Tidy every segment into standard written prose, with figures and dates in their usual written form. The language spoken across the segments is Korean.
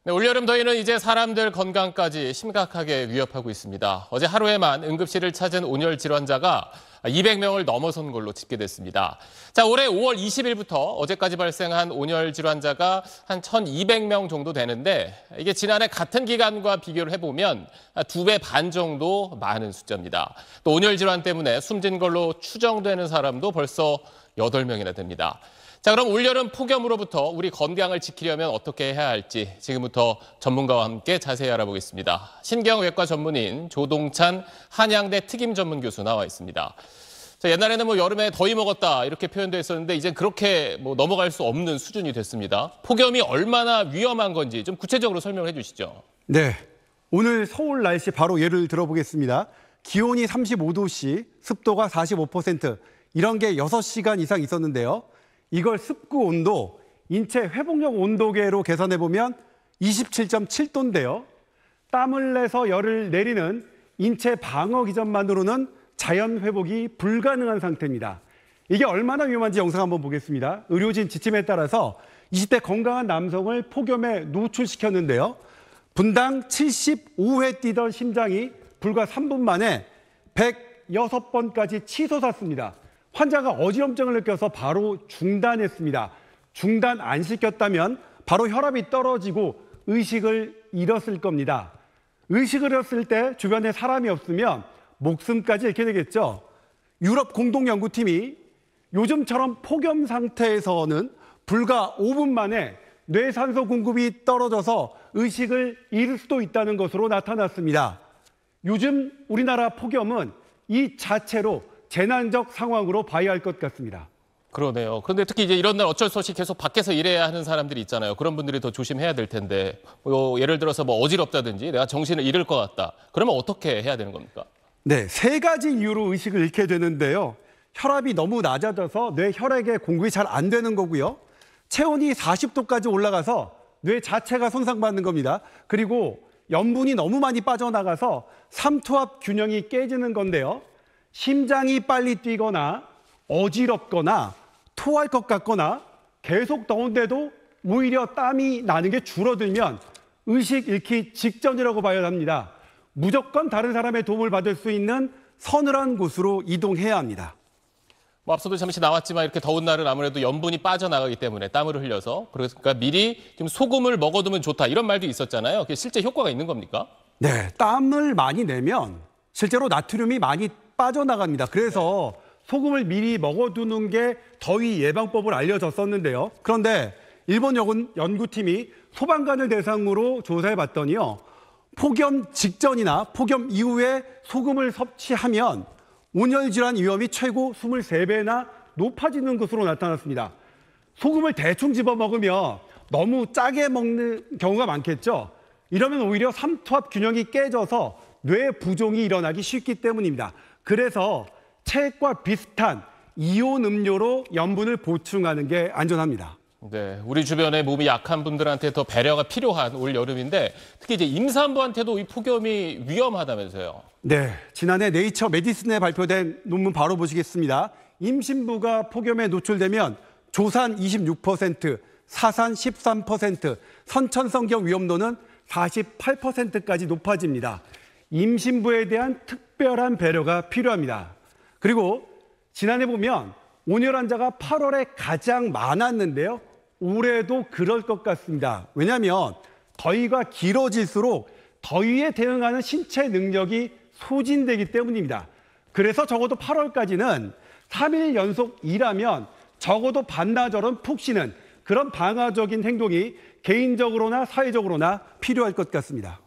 네, 올여름 더위는 이제 사람들 건강까지 심각하게 위협하고 있습니다. 어제 하루에만 응급실을 찾은 온열 질환자가 200명을 넘어선 걸로 집계됐습니다. 자, 올해 5월 20일부터 어제까지 발생한 온열 질환자가 한 1,200명 정도 되는데 이게 지난해 같은 기간과 비교를 해보면 2배 반 정도 많은 숫자입니다. 또 온열 질환 때문에 숨진 걸로 추정되는 사람도 벌써 8명이나 됩니다. 자, 그럼 올여름 폭염으로부터 우리 건강을 지키려면 어떻게 해야 할지 지금부터 전문가와 함께 자세히 알아보겠습니다. 신경외과 전문의인 조동찬 한양대 특임 전문 교수 나와 있습니다. 자, 옛날에는 여름에 더위 먹었다 이렇게 표현도 했었는데 이제 그렇게 넘어갈 수 없는 수준이 됐습니다. 폭염이 얼마나 위험한 건지 좀 구체적으로 설명을 해주시죠. 네, 오늘 서울 날씨 바로 예를 들어보겠습니다. 기온이 35도씨, 습도가 45%, 이런 게 6시간 이상 있었는데요. 이걸 습구 온도, 인체 회복력 온도계로 계산해보면 27.7도인데요. 땀을 내서 열을 내리는 인체 방어 기전만으로는 자연 회복이 불가능한 상태입니다. 이게 얼마나 위험한지 영상 한번 보겠습니다. 의료진 지침에 따라서 20대 건강한 남성을 폭염에 노출시켰는데요. 분당 75회 뛰던 심장이 불과 3분 만에 106번까지 치솟았습니다. 환자가 어지럼증을 느껴서 바로 중단했습니다. 중단 안 시켰다면 바로 혈압이 떨어지고 의식을 잃었을 겁니다. 의식을 잃었을 때 주변에 사람이 없으면 목숨까지 잃게 되겠죠. 유럽 공동연구팀이 요즘처럼 폭염 상태에서는 불과 5분 만에 뇌산소 공급이 떨어져서 의식을 잃을 수도 있다는 것으로 나타났습니다. 요즘 우리나라 폭염은 이 자체로 재난적 상황으로 봐야 할 것 같습니다. 그러네요. 그런데 특히 이제 이런 날 어쩔 수 없이 계속 밖에서 일해야 하는 사람들이 있잖아요. 그런 분들이 더 조심해야 될 텐데 예를 들어서 어지럽다든지 내가 정신을 잃을 것 같다. 그러면 어떻게 해야 되는 겁니까? 네, 3가지 이유로 의식을 잃게 되는데요. 혈압이 너무 낮아져서 뇌 혈액에 공급이 잘 안 되는 거고요. 체온이 40도까지 올라가서 뇌 자체가 손상받는 겁니다. 그리고 염분이 너무 많이 빠져나가서 삼투압 균형이 깨지는 건데요. 심장이 빨리 뛰거나 어지럽거나 토할 것 같거나 계속 더운데도 오히려 땀이 나는 게 줄어들면 의식 잃기 직전이라고 봐야 합니다. 무조건 다른 사람의 도움을 받을 수 있는 서늘한 곳으로 이동해야 합니다. 앞서도 잠시 나왔지만 이렇게 더운 날은 아무래도 염분이 빠져나가기 때문에 땀을 흘려서 그러니까 미리 좀 소금을 먹어두면 좋다 이런 말도 있었잖아요. 그게 실제 효과가 있는 겁니까? 네, 땀을 많이 내면 실제로 나트륨이 많이 빠져나갑니다. 그래서 소금을 미리 먹어두는 게 더위 예방법을 알려졌었는데요. 그런데 일본 연구팀이 소방관을 대상으로 조사해봤더니요. 폭염 직전이나 폭염 이후에 소금을 섭취하면 온열 질환 위험이 최고 23배나 높아지는 것으로 나타났습니다. 소금을 대충 집어먹으면 너무 짜게 먹는 경우가 많겠죠. 이러면 오히려 삼투압 균형이 깨져서 뇌 부종이 일어나기 쉽기 때문입니다. 그래서 체액과 비슷한 이온 음료로 염분을 보충하는 게 안전합니다. 네, 우리 주변에 몸이 약한 분들한테 더 배려가 필요한 올 여름인데 특히 이제 임산부한테도 이 폭염이 위험하다면서요. 네, 지난해 네이처 메디슨에 발표된 논문 바로 보시겠습니다. 임신부가 폭염에 노출되면 조산 26%, 사산 13%, 선천성경 위험도는 48%까지 높아집니다. 임신부에 대한 특별한 배려가 필요합니다. 그리고 지난해 보면 온열 환자가 8월에 가장 많았는데요. 올해도 그럴 것 같습니다. 왜냐하면 더위가 길어질수록 더위에 대응하는 신체 능력이 소진되기 때문입니다. 그래서 적어도 8월까지는 3일 연속 일하면 적어도 반나절은 푹 쉬는 그런 방어적인 행동이 개인적으로나 사회적으로나 필요할 것 같습니다.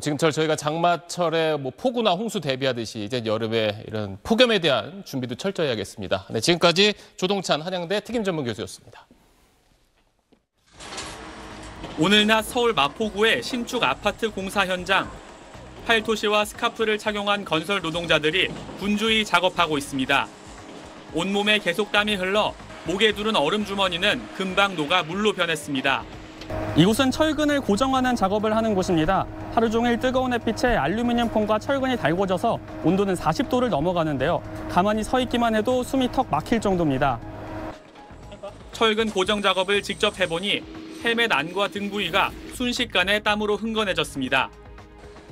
지금처럼 저희가 장마철에 폭우나 홍수 대비하듯이 이제 여름에 이런 폭염에 대한 준비도 철저히 하겠습니다. 네, 지금까지 조동찬 한양대 특임 전문 교수였습니다. 오늘 낮 서울 마포구의 신축 아파트 공사 현장. 팔토시와 스카프를 착용한 건설 노동자들이 분주히 작업하고 있습니다. 온몸에 계속 땀이 흘러 목에 두른 얼음 주머니는 금방 녹아 물로 변했습니다. 이곳은 철근을 고정하는 작업을 하는 곳입니다. 하루 종일 뜨거운 햇빛에 알루미늄 폼과 철근이 달궈져서 온도는 40도를 넘어가는데요. 가만히 서 있기만 해도 숨이 턱 막힐 정도입니다. 철근 고정 작업을 직접 해보니 헬멧 안과 등 부위가 순식간에 땀으로 흥건해졌습니다.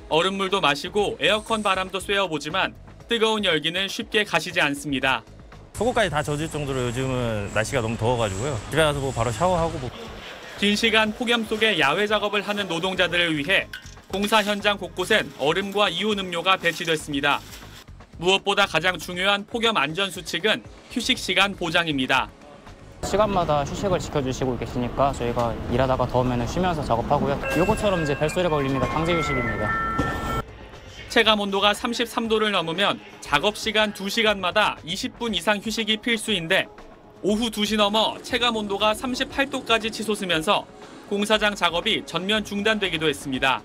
얼음물도 마시고 에어컨 바람도 쐬어보지만 뜨거운 열기는 쉽게 가시지 않습니다. 속옷까지 다 젖을 정도로 요즘은 날씨가 너무 더워가지고요. 집에 가서 뭐 바로 샤워하고 긴 시간 폭염 속에 야외 작업을 하는 노동자들을 위해 공사 현장 곳곳엔 얼음과 이온 음료가 배치됐습니다. 무엇보다 가장 중요한 폭염 안전 수칙은 휴식 시간 보장입니다. 시간마다 휴식을 지켜주시고 계시니까 저희가 일하다가 더우면 쉬면서 작업하고요. 요거처럼 이제 벨소리가 울립니다. 강제 휴식입니다. 체감 온도가 33도를 넘으면 작업 시간 2시간마다 20분 이상 휴식이 필수인데 오후 2시 넘어 체감 온도가 38도까지 치솟으면서 공사장 작업이 전면 중단되기도 했습니다.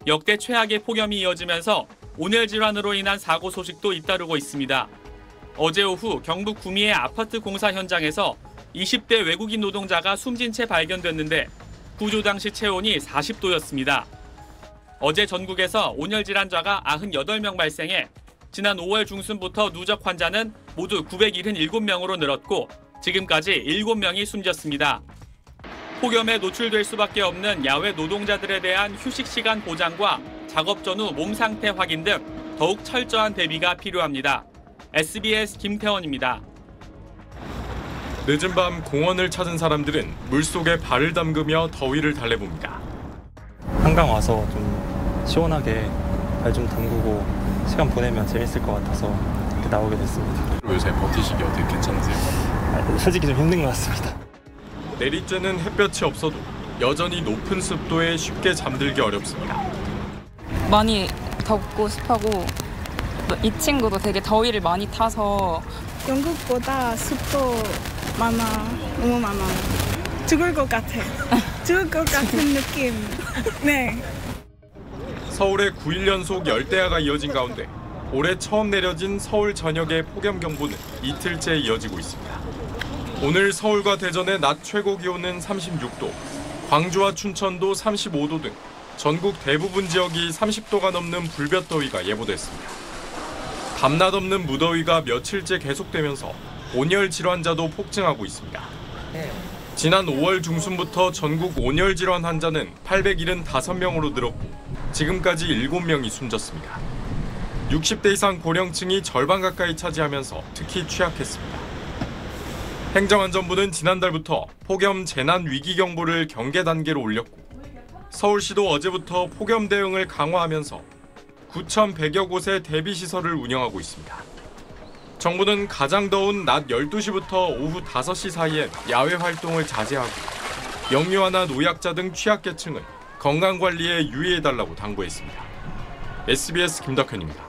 역대 최악의 폭염이 이어지면서 온열 질환으로 인한 사고 소식도 잇따르고 있습니다. 어제 오후 경북 구미의 아파트 공사 현장에서 20대 외국인 노동자가 숨진 채 발견됐는데 구조 당시 체온이 40도였습니다. 어제 전국에서 온열 질환자가 98명 발생해 지난 5월 중순부터 누적 환자는 모두 977명으로 늘었고 지금까지 7명이 숨졌습니다. 폭염에 노출될 수밖에 없는 야외 노동자들에 대한 휴식 시간 보장과 작업 전후 몸 상태 확인 등 더욱 철저한 대비가 필요합니다. SBS 김태원입니다. 늦은 밤 공원을 찾은 사람들은 물속에 발을 담그며 더위를 달래봅니다. 한강 와서 좀 시원하게 발 좀 담그고 시간 보내면 재밌을 것 같아서 이렇게 나오게 됐습니다. 요새 버티시기 어떻게 괜찮으세요? 솔직히 좀 힘든 것 같습니다. 내리쬐는 햇볕이 없어도 여전히 높은 습도에 쉽게 잠들기 어렵습니다. 많이 덥고 습하고 이 친구도 되게 더위를 많이 타서 영국보다 습도 많아. 너무 많아. 죽을 것 같아. 죽을 것 같은 느낌. 네. 서울에 9일 연속 열대야가 이어진 가운데 올해 처음 내려진 서울 전역의 폭염 경보는 이틀째 이어지고 있습니다. 오늘 서울과 대전의 낮 최고 기온은 36도, 광주와 춘천도 35도 등 전국 대부분 지역이 30도가 넘는 불볕더위가 예보됐습니다. 밤낮 없는 무더위가 며칠째 계속되면서 온열 질환자도 폭증하고 있습니다. 지난 5월 중순부터 전국 온열 질환 환자는 875명으로 늘었고 지금까지 7명이 숨졌습니다. 60대 이상 고령층이 절반 가까이 차지하면서 특히 취약했습니다. 행정안전부는 지난달부터 폭염 재난 위기 경보를 경계 단계로 올렸고 서울시도 어제부터 폭염 대응을 강화하면서 9,100여 곳의 대비시설을 운영하고 있습니다. 정부는 가장 더운 낮 12시부터 오후 5시 사이엔 야외 활동을 자제하고 영유아나 노약자 등 취약계층은 건강관리에 유의해달라고 당부했습니다. SBS 김덕현입니다.